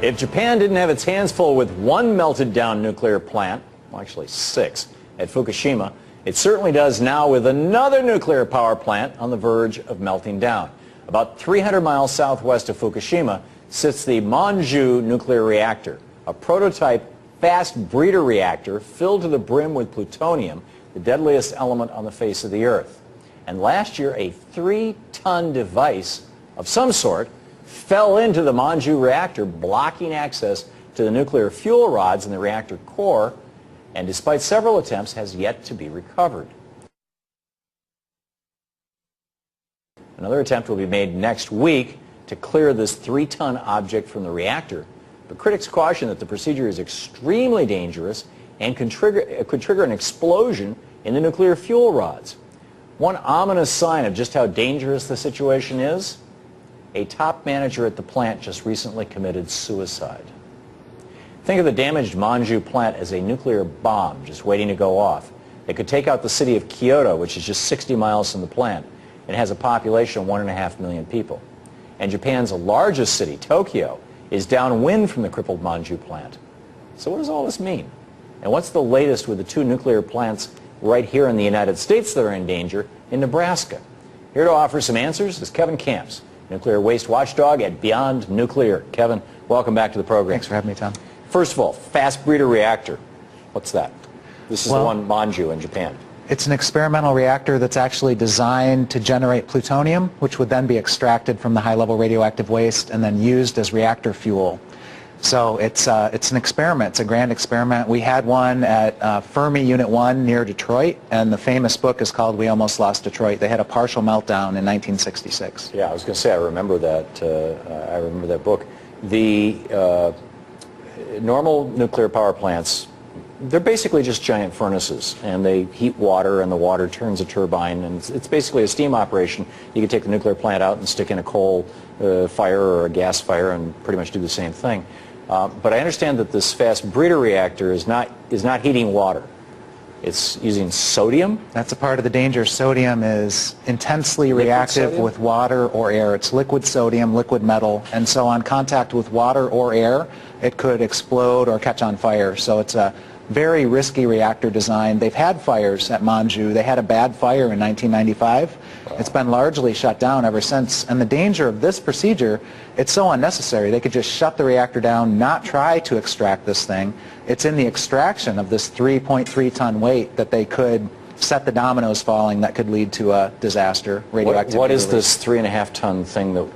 If Japan didn't have its hands full with one melted down nuclear plant, well actually 6, at Fukushima, it certainly does now with another nuclear power plant on the verge of melting down. About 300 miles southwest of Fukushima sits the Manju nuclear reactor, a prototype fast breeder reactor filled to the brim with plutonium, the deadliest element on the face of the Earth. And last year, a 3-ton device of some sort fell into the Manju reactor, blocking access to the nuclear fuel rods in the reactor core, and despite several attempts, has yet to be recovered. Another attempt will be made next week to clear this 3-ton object from the reactor, but critics caution that the procedure is extremely dangerous and could trigger an explosion in the nuclear fuel rods. One ominous sign of just how dangerous the situation is: a top manager at the plant just recently committed suicide. Think of the damaged Manju plant as a nuclear bomb just waiting to go off. It could take out the city of Kyoto, which is just 60 miles from the plant. It has a population of 1.5 million people. And Japan's largest city, Tokyo, is downwind from the crippled Manju plant. So what does all this mean? And what's the latest with the 2 nuclear plants right here in the United States that are in danger in Nebraska? Here to offer some answers is Kevin Camps, nuclear waste watchdog at Beyond Nuclear. Kevin, welcome back to the program. Thanks for having me, Tom. First of all, fast breeder reactor. What's that? This is the one Manju in Japan. It's an experimental reactor that's actually designed to generate plutonium, which would then be extracted from the high-level radioactive waste and then used as reactor fuel. So it's an experiment. It's a grand experiment. We had one at Fermi Unit 1 near Detroit, and the famous book is called We Almost Lost Detroit. They had a partial meltdown in 1966. Yeah, I was going to say, I remember that book. The normal nuclear power plants, they're basically just giant furnaces, and they heat water, and the water turns a turbine, and it's basically a steam operation. You can take the nuclear plant out and stick in a coal fire or a gas fire and pretty much do the same thing. But I understand that this fast breeder reactor is not heating water. It's using sodium? That's a part of the danger. Sodium is intensely reactive with water or air. It's liquid sodium, liquid metal, and so on contact with water or air, it could explode or catch on fire. So it's a very risky reactor design. They've had fires at Manju. They had a bad fire in 1995. It's been largely shut down ever since. And the danger of this procedure, it's so unnecessary. They could just shut the reactor down, not try to extract this thing. It's in the extraction of this 3.3-ton weight that they could set the dominoes falling that could lead to a disaster, radioactivity. What is this 3.5-ton thing that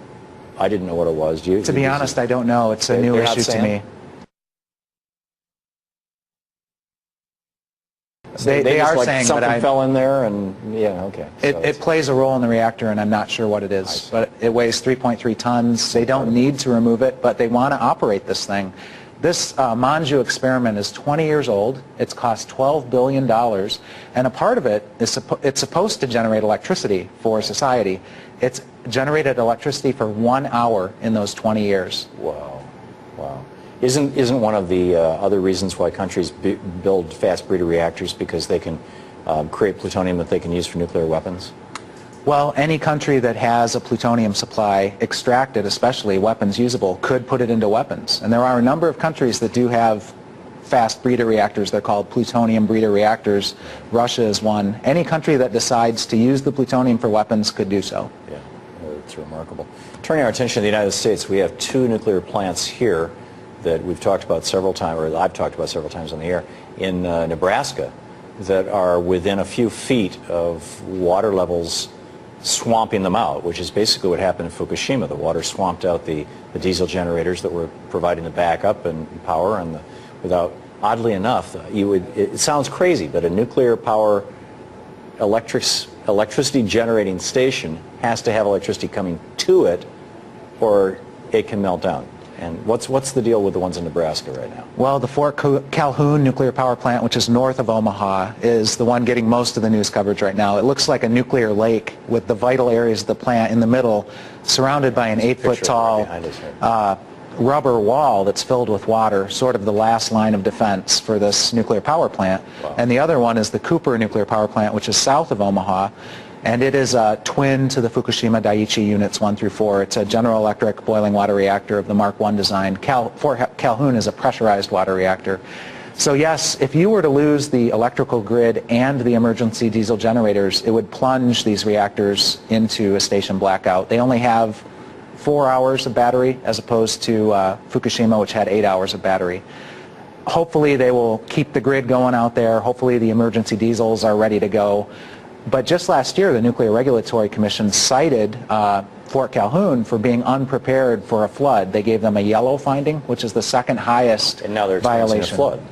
I didn't know what it was? To be honest, I don't know. It's a new issue to me. They are like saying something fell in there, and yeah, okay. It plays a role in the reactor, and I'm not sure what it is. But it weighs 3.3 tons. They don't need to remove it, but they want to operate this thing. This Manju experiment is 20 years old. It's cost $12 billion, and a part of it is it's supposed to generate electricity for society. It's generated electricity for 1 hour in those 20 years. Wow, wow. Isn't one of the other reasons why countries build fast breeder reactors because they can create plutonium that they can use for nuclear weapons? Well, any country that has a plutonium supply extracted, especially weapons usable, could put it into weapons. And there are a number of countries that do have fast breeder reactors. They're called plutonium breeder reactors. Russia is one. Any country that decides to use the plutonium for weapons could do so. Yeah, it's remarkable. Turning our attention to the United States, we have 2 nuclear plants here that we've talked about several times, or I've talked about several times on the air, in Nebraska, that are within a few feet of water levels swamping them out, which is basically what happened in Fukushima. The water swamped out the diesel generators that were providing the backup and power, and without, oddly enough, it sounds crazy, but a nuclear power electricity generating station has to have electricity coming to it, or it can melt down. And what's the deal with the ones in Nebraska right now? Well, the Fort Calhoun nuclear power plant, which is north of Omaha, is the one getting most of the news coverage right now. It looks like a nuclear lake with the vital areas of the plant in the middle, surrounded by an 8-foot-tall rubber wall that's filled with water, sort of the last line of defense for this nuclear power plant. Wow. And the other one is the Cooper nuclear power plant, which is south of Omaha. And it is a twin to the Fukushima Daiichi Units 1 through 4. It's a General Electric boiling water reactor of the Mark I design. Fort Calhoun is a pressurized water reactor. So yes, if you were to lose the electrical grid and the emergency diesel generators, it would plunge these reactors into a station blackout. They only have 4 hours of battery as opposed to Fukushima, which had 8 hours of battery. Hopefully they will keep the grid going out there. Hopefully the emergency diesels are ready to go. But just last year, the Nuclear Regulatory Commission cited Fort Calhoun for being unprepared for a flood. They gave them a yellow finding, which is the second highest violation. And now they're experiencing a flood.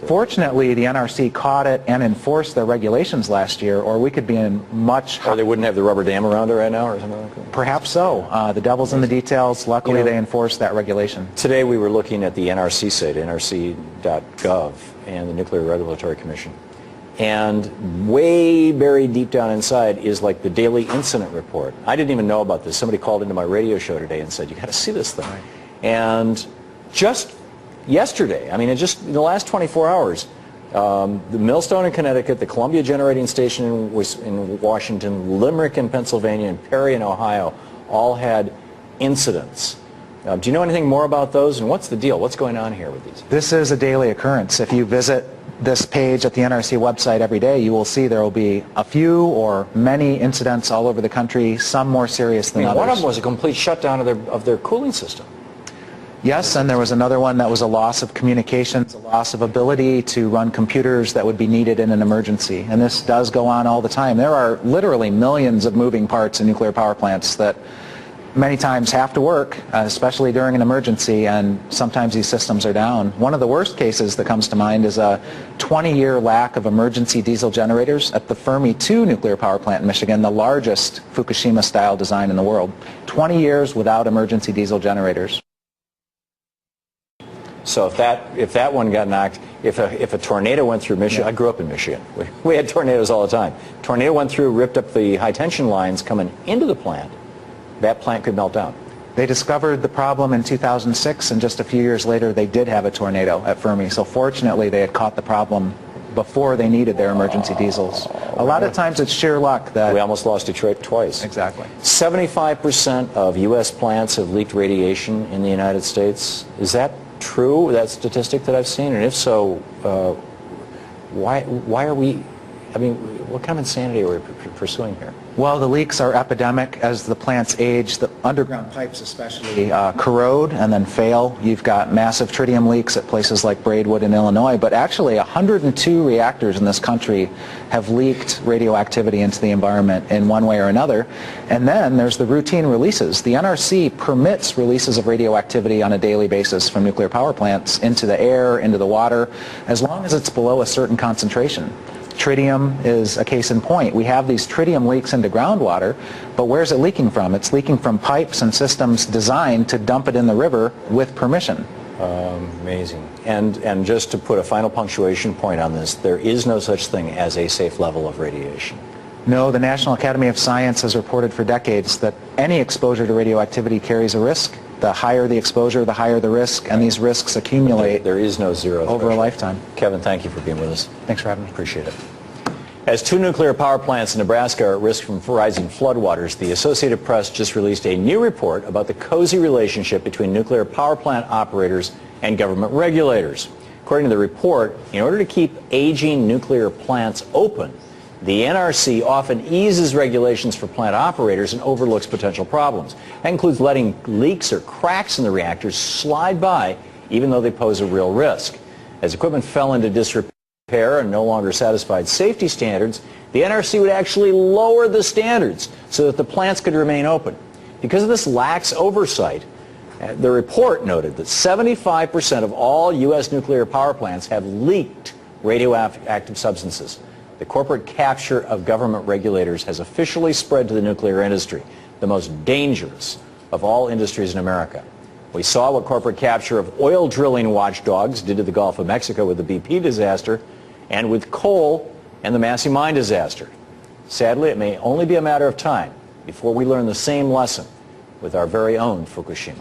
Fortunately, the NRC caught it and enforced their regulations last year, or we could be in much... Or they wouldn't have the rubber dam around it right now or something like that? Perhaps so. The devil's in the details. Luckily, they enforced that regulation. Today we were looking at the NRC site, nrc.gov, and the Nuclear Regulatory Commission. And way buried deep down inside is like the daily incident report. I didn't even know about this. Somebody called into my radio show today and said, you got to see this thing. Right. And just yesterday, I mean, just in the last 24 hours, the Millstone in Connecticut, the Columbia Generating Station in Washington, Limerick in Pennsylvania, and Perry in Ohio all had incidents. Do you know anything more about those, and what's the deal? What's going on here with these? This is a daily occurrence. If you visit this page at the NRC website every day, you will see there will be a few or many incidents all over the country, some more serious than others. One of them was a complete shutdown of their cooling system. Yes, and there was another one that was a loss of communications, a loss of ability to run computers that would be needed in an emergency. And this does go on all the time. There are literally millions of moving parts in nuclear power plants that many times have to work, especially during an emergency, and sometimes these systems are down. One of the worst cases that comes to mind is a 20-year lack of emergency diesel generators at the Fermi 2 nuclear power plant in Michigan, the largest Fukushima-style design in the world. 20 years without emergency diesel generators. So if that one got knocked, if a tornado went through Michigan, I grew up in Michigan. We had tornadoes all the time. Tornado went through, ripped up the high tension lines coming into the plant. That plant could melt down. They discovered the problem in 2006, and just a few years later they did have a tornado at Fermi. So fortunately they had caught the problem before they needed their emergency diesels. A lot of times it's sheer luck that... We almost lost Detroit twice. Exactly. 75% of U.S. plants have leaked radiation in the United States. Is that true, that statistic that I've seen? And if so, why are we... I mean, what kind of insanity are we pursuing here? Well, the leaks are epidemic as the plants age. The underground pipes especially corrode and then fail. You've got massive tritium leaks at places like Braidwood in Illinois, but actually 102 reactors in this country have leaked radioactivity into the environment in one way or another. And then there's the routine releases. The NRC permits releases of radioactivity on a daily basis from nuclear power plants into the air, into the water, as long as it's below a certain concentration. Tritium is a case in point. We have these tritium leaks into groundwater, but where's it leaking from? It's leaking from pipes and systems designed to dump it in the river with permission. Amazing. And just to put a final punctuation point on this, there is no such thing as a safe level of radiation. No, the National Academy of Science has reported for decades that any exposure to radioactivity carries a risk. The higher the exposure, the higher the risk, and these risks accumulate. There is no zero over a lifetime. Kevin, thank you for being with us. Thanks for having me. Appreciate it. As 2 nuclear power plants in Nebraska are at risk from rising floodwaters, the Associated Press just released a new report about the cozy relationship between nuclear power plant operators and government regulators. According to the report, in order to keep aging nuclear plants open, the NRC often eases regulations for plant operators and overlooks potential problems. That includes letting leaks or cracks in the reactors slide by, even though they pose a real risk. As equipment fell into disrepair and no longer satisfied safety standards, the NRC would actually lower the standards so that the plants could remain open. Because of this lax oversight, the report noted that 75% of all U.S. nuclear power plants have leaked radioactive substances. The corporate capture of government regulators has officially spread to the nuclear industry, the most dangerous of all industries in America. We saw what corporate capture of oil drilling watchdogs did to the Gulf of Mexico with the BP disaster and with coal and the Massey Mine disaster. Sadly, it may only be a matter of time before we learn the same lesson with our very own Fukushima.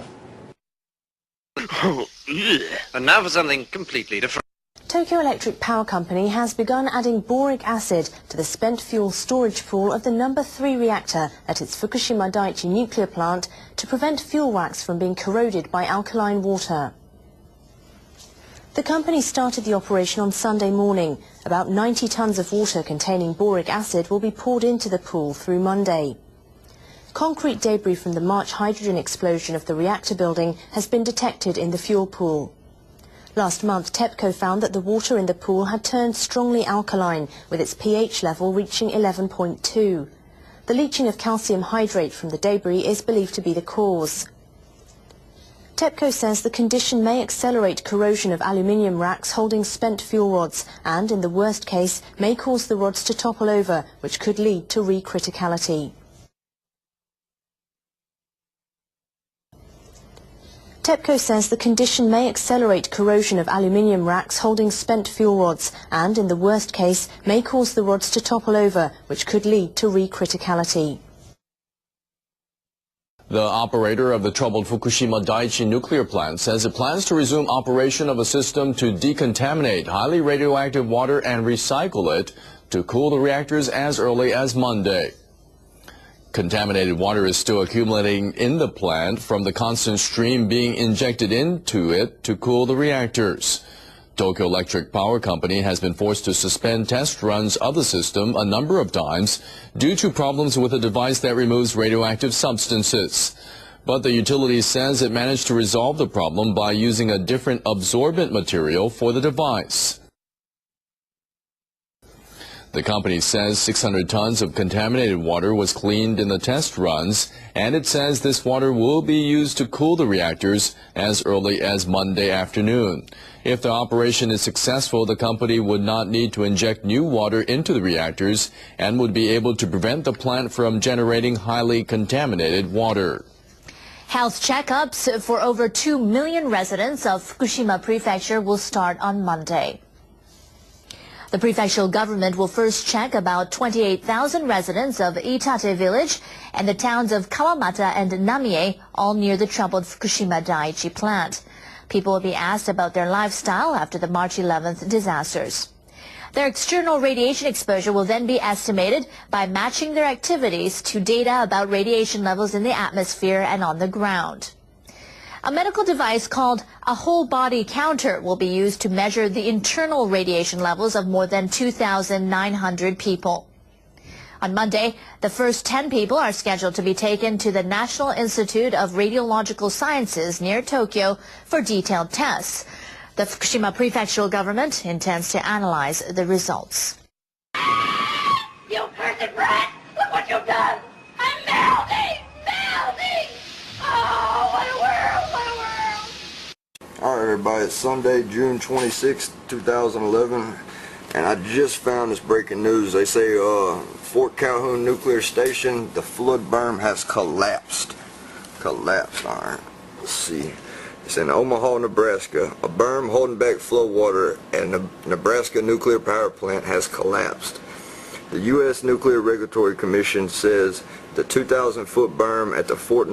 And now for something completely different. Tokyo Electric Power Company has begun adding boric acid to the spent fuel storage pool of the No. 3 reactor at its Fukushima Daiichi nuclear plant to prevent fuel wax from being corroded by alkaline water. The company started the operation on Sunday morning. About 90 tons of water containing boric acid will be poured into the pool through Monday. Concrete debris from the March hydrogen explosion of the reactor building has been detected in the fuel pool. Last month, TEPCO found that the water in the pool had turned strongly alkaline, with its pH level reaching 11.2. The leaching of calcium hydrate from the debris is believed to be the cause. TEPCO says the condition may accelerate corrosion of aluminium racks holding spent fuel rods and, in the worst case, may cause the rods to topple over, which could lead to recriticality. TEPCO says the condition may accelerate corrosion of aluminium racks holding spent fuel rods and, in the worst case, may cause the rods to topple over, which could lead to recriticality. The operator of the troubled Fukushima Daiichi nuclear plant says it plans to resume operation of a system to decontaminate highly radioactive water and recycle it to cool the reactors as early as Monday. Contaminated water is still accumulating in the plant from the constant stream being injected into it to cool the reactors. Tokyo Electric Power Company has been forced to suspend test runs of the system a number of times due to problems with a device that removes radioactive substances. But the utility says it managed to resolve the problem by using a different absorbent material for the device. The company says 600 tons of contaminated water was cleaned in the test runs, and it says this water will be used to cool the reactors as early as Monday afternoon. If the operation is successful, the company would not need to inject new water into the reactors and would be able to prevent the plant from generating highly contaminated water. Health checkups for over 2 million residents of Fukushima Prefecture will start on Monday. The prefectural government will first check about 28,000 residents of Itate village and the towns of Kawamata and Namie, all near the troubled Fukushima Daiichi plant. People will be asked about their lifestyle after the March 11th disasters. Their external radiation exposure will then be estimated by matching their activities to data about radiation levels in the atmosphere and on the ground. A medical device called a whole-body counter will be used to measure the internal radiation levels of more than 2,900 people. On Monday, the first 10 people are scheduled to be taken to the National Institute of Radiological Sciences near Tokyo for detailed tests. The Fukushima prefectural government intends to analyze the results. You cursed rat! Look what you've done! I'm melting! Melting! Oh, what a world! What a world! Alright everybody, it's Sunday, June 26, 2011, and I just found this breaking news. They say Fort Calhoun Nuclear Station, the flood berm has collapsed. Alright, let's see. It's in Omaha, Nebraska. A berm holding back flow water at the Nebraska Nuclear Power Plant has collapsed. The U.S. Nuclear Regulatory Commission says the 2,000-foot berm at the Fort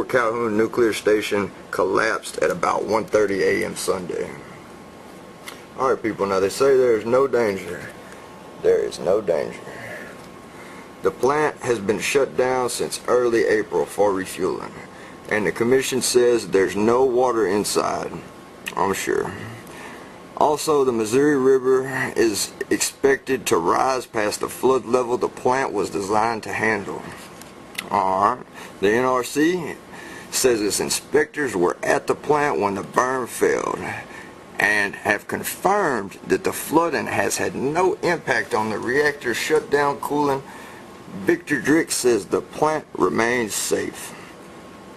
Calhoun Nuclear Station collapsed at about 1:30 a.m. Sunday. Alright people, now they say there is no danger. There is no danger. The plant has been shut down since early April for refueling, and the commission says there's no water inside, I'm sure. Also, the Missouri River is expected to rise past the flood level the plant was designed to handle. Alright, the NRC says its inspectors were at the plant when the berm failed and have confirmed that the flooding has had no impact on the reactor shutdown cooling. Victor Drick says the plant remains safe.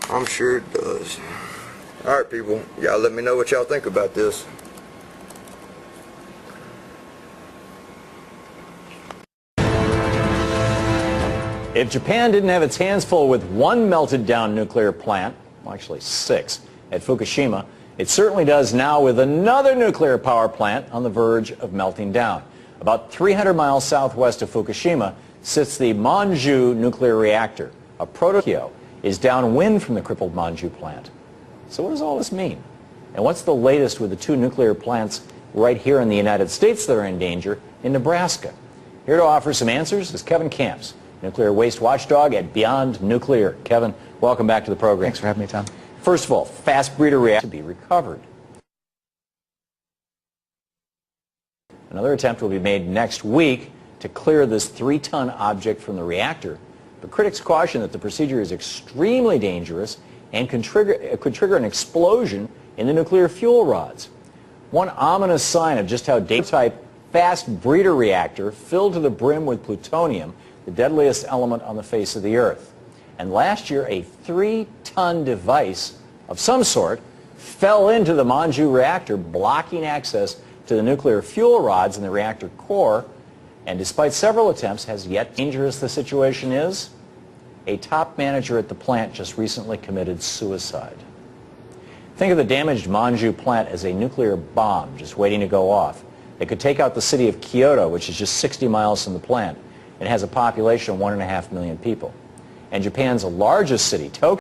I'm sure it does. Alright people, y'all let me know what y'all think about this. If Japan didn't have its hands full with one melted down nuclear plant, well actually 6, at Fukushima, it certainly does now with another nuclear power plant on the verge of melting down. About 300 miles southwest of Fukushima sits the Manju nuclear reactor. A prototype is downwind from the crippled Manju plant. So what does all this mean? And what's the latest with the 2 nuclear plants right here in the United States that are in danger in Nebraska. Here to offer some answers is Kevin Camps, nuclear waste watchdog at Beyond Nuclear. Kevin, welcome back to the program. Thanks for having me, Tom. First of all, fast breeder reactor to be recovered. Another attempt will be made next week to clear this 3-ton object from the reactor, but critics caution that the procedure is extremely dangerous and could trigger an explosion in the nuclear fuel rods. One ominous sign of just how type fast breeder reactor filled to the brim with plutonium, the deadliest element on the face of the earth. And last year, a 3-ton device of some sort fell into the Manju reactor, blocking access to the nuclear fuel rods in the reactor core, and despite several attempts, has yet dangerous the situation is. A top manager at the plant just recently committed suicide. Think of the damaged Manju plant as a nuclear bomb just waiting to go off. It could take out the city of Kyoto, which is just 60 miles from the plant. It has a population of 1.5 million people. And Japan's largest city, Tokyo,